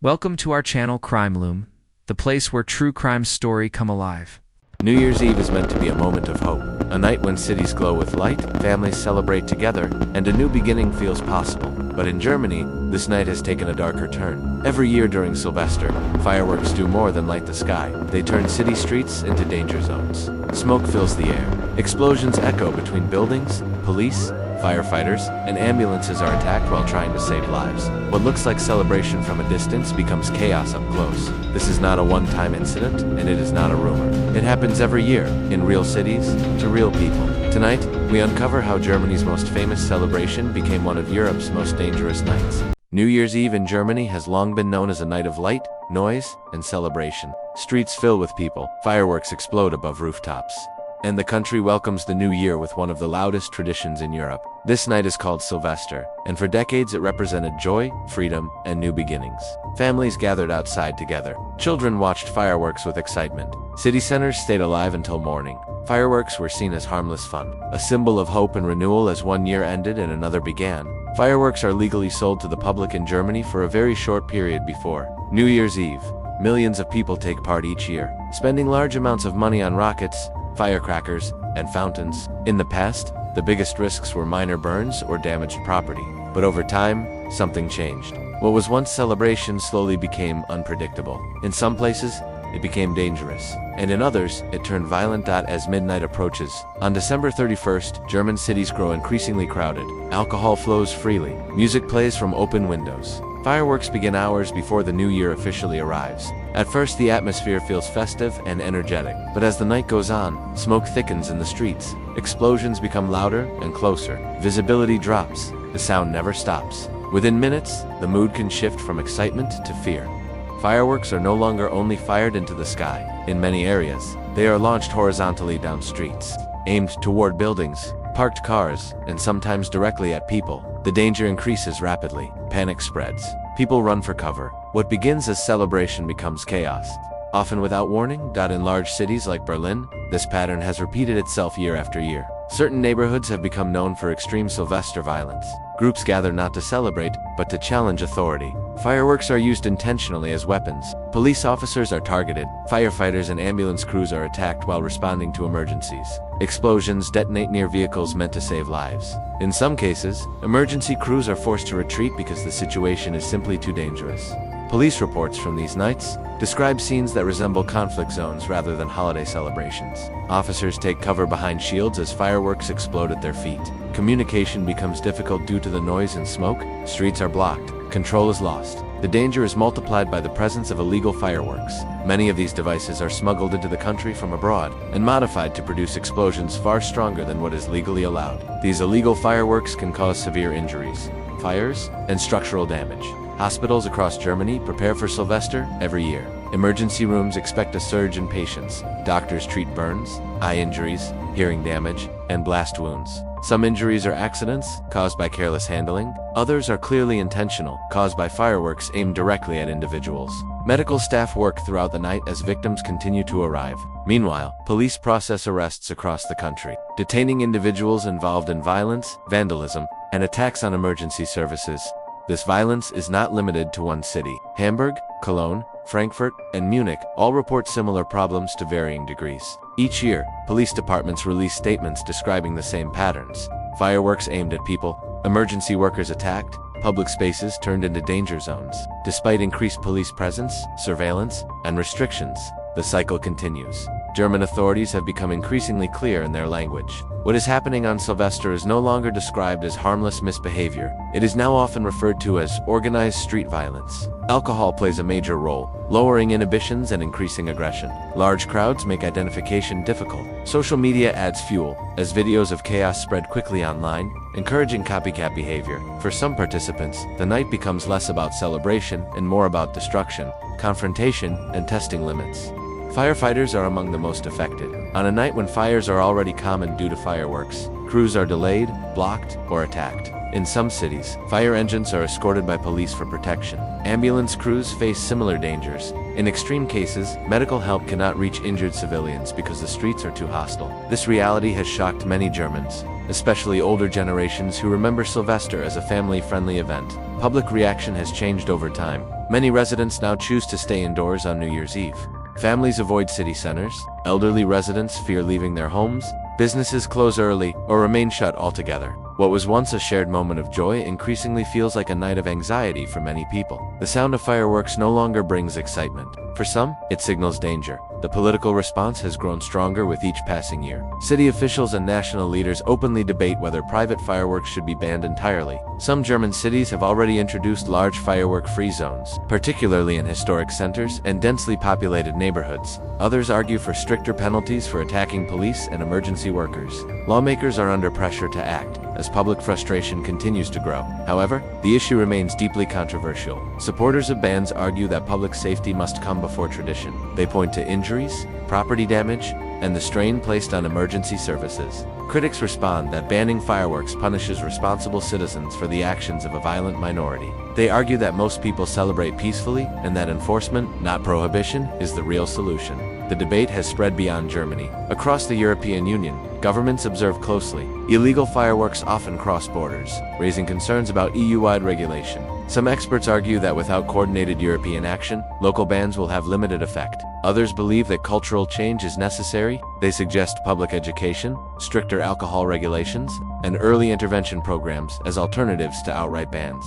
Welcome to our channel Crime Loom, the place where true crime story come alive. New Year's Eve is meant to be a moment of hope, a night when cities glow with light, families celebrate together, and a new beginning feels possible. But in Germany, this night has taken a darker turn. Every year during Sylvester, fireworks do more than light the sky. They turn city streets into danger zones. Smoke fills the air. Explosions echo between buildings, police, firefighters, and ambulances are attacked while trying to save lives. What looks like celebration from a distance becomes chaos up close. This is not a one-time incident, and it is not a rumor. It happens every year, in real cities, to real people. Tonight, we uncover how Germany's most famous celebration became one of Europe's most dangerous nights. New Year's Eve in Germany has long been known as a night of light, noise, and celebration. Streets fill with people, fireworks explode above rooftops, and the country welcomes the new year with one of the loudest traditions in Europe. This night is called Sylvester, and for decades it represented joy, freedom, and new beginnings. Families gathered outside together. Children watched fireworks with excitement. City centers stayed alive until morning. Fireworks were seen as harmless fun, a symbol of hope and renewal as one year ended and another began. Fireworks are legally sold to the public in Germany for a very short period before New Year's Eve. Millions of people take part each year, spending large amounts of money on rockets, firecrackers, and fountains. In the past, the biggest risks were minor burns or damaged property. But over time, something changed. What was once celebration slowly became unpredictable. In some places, it became dangerous, and in others, it turned violent. As midnight approaches, on December 31st, German cities grow increasingly crowded. Alcohol flows freely. Music plays from open windows. Fireworks begin hours before the new year officially arrives. At first, the atmosphere feels festive and energetic, but as the night goes on, smoke thickens in the streets. Explosions become louder and closer. Visibility drops. The sound never stops. Within minutes, the mood can shift from excitement to fear. Fireworks are no longer only fired into the sky. In many areas, they are launched horizontally down streets, aimed toward buildings, parked cars, and sometimes directly at people. The danger increases rapidly. Panic spreads. People run for cover. What begins as celebration becomes chaos, often without warning. In large cities like Berlin, this pattern has repeated itself year after year. Certain neighborhoods have become known for extreme Sylvester violence. Groups gather not to celebrate, but to challenge authority. Fireworks are used intentionally as weapons. Police officers are targeted. Firefighters and ambulance crews are attacked while responding to emergencies. Explosions detonate near vehicles meant to save lives. In some cases, emergency crews are forced to retreat because the situation is simply too dangerous. Police reports from these nights describe scenes that resemble conflict zones rather than holiday celebrations. Officers take cover behind shields as fireworks explode at their feet. Communication becomes difficult due to the noise and smoke. Streets are blocked. Control is lost. The danger is multiplied by the presence of illegal fireworks. Many of these devices are smuggled into the country from abroad and modified to produce explosions far stronger than what is legally allowed. These illegal fireworks can cause severe injuries, fires, and structural damage. Hospitals across Germany prepare for Sylvester every year. Emergency rooms expect a surge in patients. Doctors treat burns, eye injuries, hearing damage, and blast wounds. Some injuries are accidents, caused by careless handling. Others are clearly intentional, caused by fireworks aimed directly at individuals. Medical staff work throughout the night as victims continue to arrive. Meanwhile, police process arrests across the country, detaining individuals involved in violence, vandalism, and attacks on emergency services. This violence is not limited to one city. Hamburg, Cologne, Frankfurt, and Munich all report similar problems to varying degrees. Each year, police departments release statements describing the same patterns. Fireworks aimed at people, emergency workers attacked, public spaces turned into danger zones. Despite increased police presence, surveillance, and restrictions, the cycle continues. German authorities have become increasingly clear in their language. What is happening on Sylvester is no longer described as harmless misbehavior. It is now often referred to as organized street violence. Alcohol plays a major role, lowering inhibitions and increasing aggression. Large crowds make identification difficult. Social media adds fuel, as videos of chaos spread quickly online, encouraging copycat behavior. For some participants, the night becomes less about celebration and more about destruction, confrontation, and testing limits. Firefighters are among the most affected. On a night when fires are already common due to fireworks, crews are delayed, blocked, or attacked. In some cities, fire engines are escorted by police for protection. Ambulance crews face similar dangers. In extreme cases, medical help cannot reach injured civilians because the streets are too hostile. This reality has shocked many Germans, especially older generations who remember Sylvester as a family-friendly event. public reaction has changed over time. Many residents now choose to stay indoors on New Year's Eve. Families avoid city centers, elderly residents fear leaving their homes, businesses close early or remain shut altogether. What was once a shared moment of joy increasingly feels like a night of anxiety for many people. The sound of fireworks no longer brings excitement. For some, it signals danger. The political response has grown stronger with each passing year. City officials and national leaders openly debate whether private fireworks should be banned entirely. Some German cities have already introduced large firework-free zones, particularly in historic centers and densely populated neighborhoods. Others argue for stricter penalties for attacking police and emergency workers. Lawmakers are under pressure to act, as public frustration continues to grow. However, the issue remains deeply controversial. Supporters of bans argue that public safety must come before tradition. They point to injuries, property damage, and the strain placed on emergency services. Critics respond that banning fireworks punishes responsible citizens for the actions of a violent minority. They argue that most people celebrate peacefully and that enforcement, not prohibition, is the real solution. The debate has spread beyond Germany. Across the European Union, governments observe closely. Illegal fireworks often cross borders, raising concerns about EU-wide regulation. Some experts argue that without coordinated European action, local bans will have limited effect. Others believe that cultural change is necessary. They suggest public education, stricter alcohol regulations, and early intervention programs as alternatives to outright bans.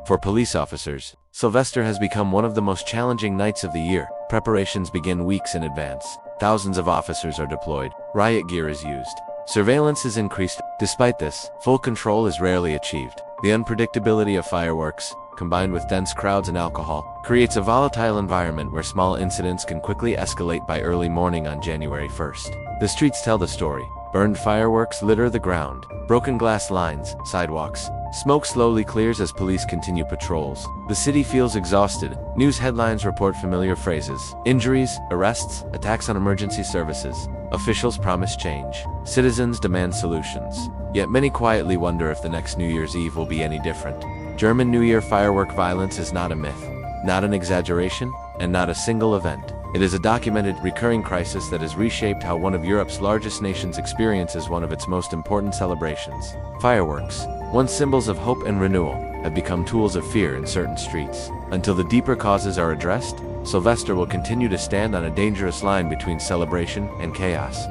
For police officers, Sylvester has become one of the most challenging nights of the year. Preparations begin weeks in advance. Thousands of officers are deployed. Riot gear is used. Surveillance is increased. Despite this, full control is rarely achieved. The unpredictability of fireworks, combined with dense crowds and alcohol, creates a volatile environment where small incidents can quickly escalate by early morning on January 1st. The streets tell the story. Burned fireworks litter the ground. Broken glass lines, sidewalks. Smoke slowly clears as police continue patrols. The city feels exhausted. News headlines report familiar phrases. Injuries, arrests, attacks on emergency services. Officials promise change. Citizens demand solutions. Yet many quietly wonder if the next New Year's Eve will be any different. German New Year firework violence is not a myth, not an exaggeration, and not a single event. It is a documented, recurring crisis that has reshaped how one of Europe's largest nations experiences one of its most important celebrations. Fireworks, once symbols of hope and renewal, have become tools of fear in certain streets. Until the deeper causes are addressed, Sylvester will continue to stand on a dangerous line between celebration and chaos.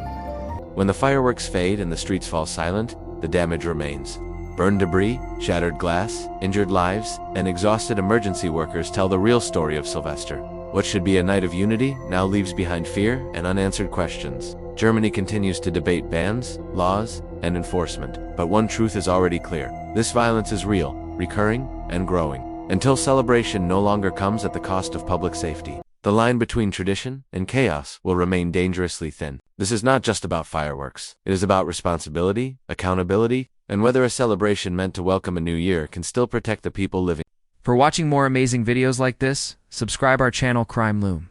When the fireworks fade and the streets fall silent, the damage remains. Burned debris, shattered glass, injured lives, and exhausted emergency workers tell the real story of Sylvester. What should be a night of unity now leaves behind fear and unanswered questions. Germany continues to debate bans, laws, and enforcement, but one truth is already clear. This violence is real, recurring, and growing, until celebration no longer comes at the cost of public safety. The line between tradition and chaos will remain dangerously thin. This is not just about fireworks. It is about responsibility, accountability, and whether a celebration meant to welcome a new year can still protect the people living. For watching more amazing videos like this, subscribe our channel Crime Loom.